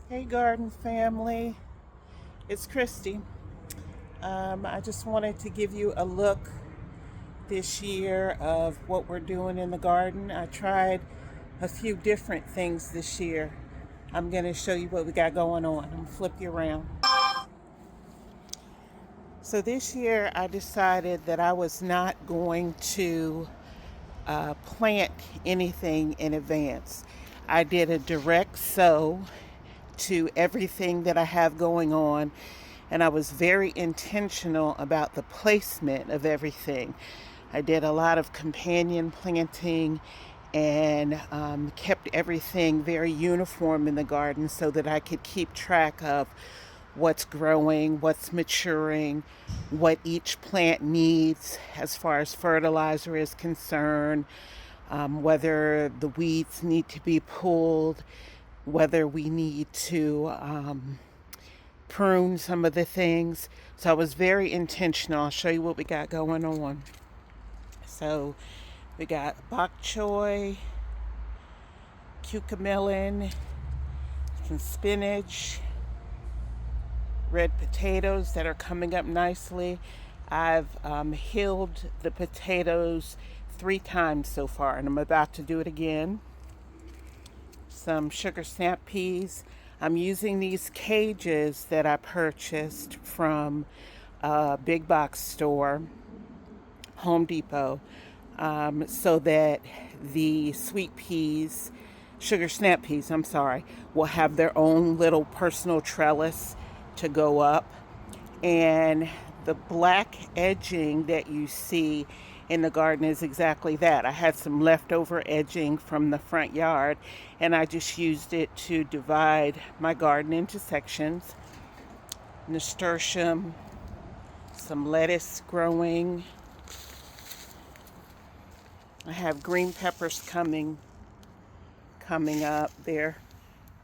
Hey, garden family, it's Christy. I just wanted to give you a look this year of what we're doing in the garden. I tried a few different things this year. I'm going to show you what we got going on. I'm going to flip you around. So, this year I decided that I was not going to plant anything in advance. I did a direct sow to everything that I have going on, and I was very intentional about the placement of everything. I did a lot of companion planting and kept everything very uniform in the garden so that I could keep track of what's growing, what's maturing, what each plant needs as far as fertilizer is concerned, whether the weeds need to be pulled, whether we need to prune some of the things. So I was very intentional. I'll show you what we got going on. So we got bok choy, cucamelon, some spinach, red potatoes that are coming up nicely. I've healed the potatoes 3 times so far, and I'm about to do it again. Some sugar snap peas. I'm using these cages that I purchased from a big box store, Home Depot, so that the sweet peas, sugar snap peas, I'm sorry, will have their own little personal trellis to go up. And the black edging that you see in the garden is exactly that. I had some leftover edging from the front yard, and I just used it to divide my garden into sections. Nasturtium, some lettuce growing. I have green peppers coming up. They're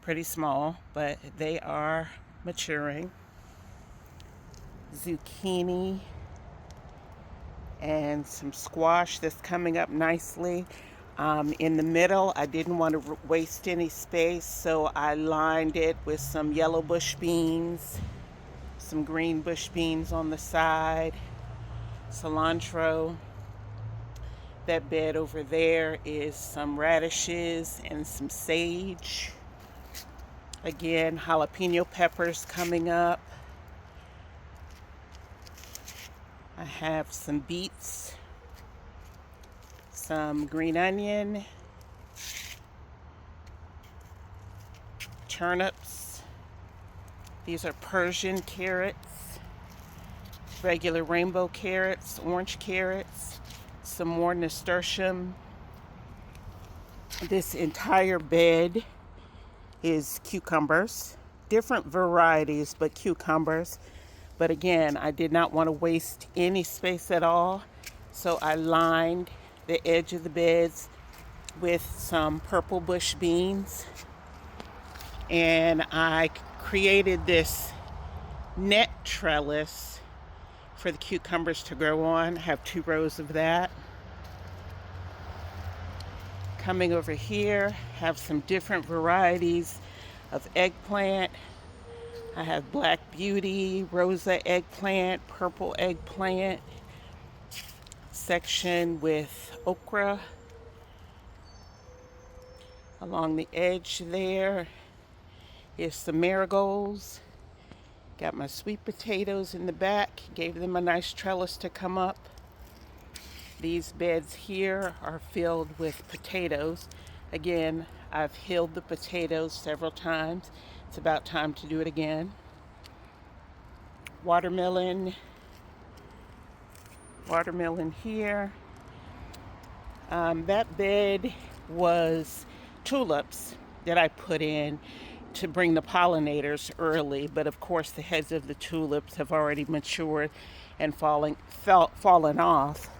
pretty small, but they are maturing. Zucchini and some squash that's coming up nicely. In the middle, I didn't want to waste any space, so I lined it with some yellow bush beans, some green bush beans on the side, cilantro. That bed over there is some radishes and some sage. Again, jalapeno peppers coming up. I have some beets, some green onion, turnips. These are Persian carrots, regular rainbow carrots, orange carrots, some more nasturtium. This entire bed is cucumbers, different varieties, but cucumbers. But again, I did not want to waste any space at all, so I lined the edge of the beds with some purple bush beans, and I created this net trellis for the cucumbers to grow on. I have 2 rows of that. Coming over here, have some different varieties of eggplant. I have Black Beauty, Rosa eggplant, purple eggplant, section with okra. Along the edge there is some marigolds. Got my sweet potatoes in the back, gave them a nice trellis to come up. These beds here are filled with potatoes. Again, I've healed the potatoes several times. It's about time to do it again. Watermelon here. That bed was tulips that I put in to bring the pollinators early, but of course the heads of the tulips have already matured and fallen off.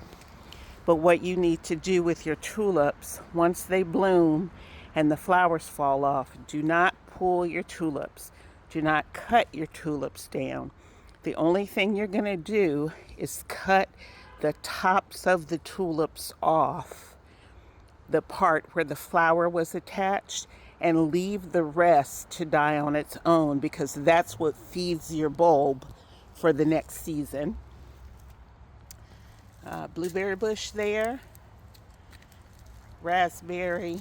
But what you need to do with your tulips, once they bloom and the flowers fall off, do not pull your tulips. Do not cut your tulips down. The only thing you're going to do is cut the tops of the tulips off, the part where the flower was attached, and leave the rest to die on its own, because that's what feeds your bulb for the next season. Blueberry bush there, raspberry,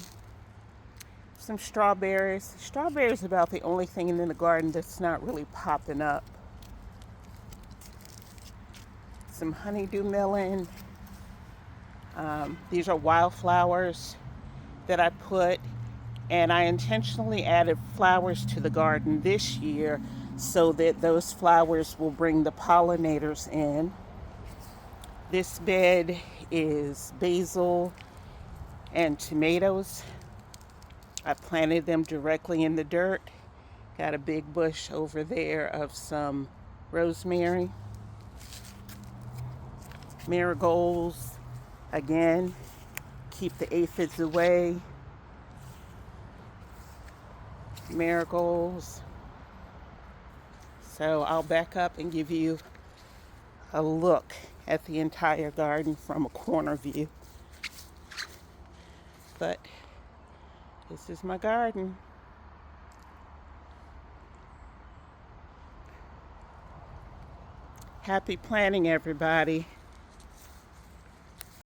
some strawberries. Strawberries about the only thing in the garden that's not really popping up. Some honeydew melon. These are wildflowers that I put, and I intentionally added flowers to the garden this year so that those flowers will bring the pollinators in. This bed is basil and tomatoes. I planted them directly in the dirt. Got a big bush over there of some rosemary. Marigolds, again, keep the aphids away. Marigolds. So I'll back up and give you a look at the entire garden from a corner view. But this is my garden. Happy planting, everybody.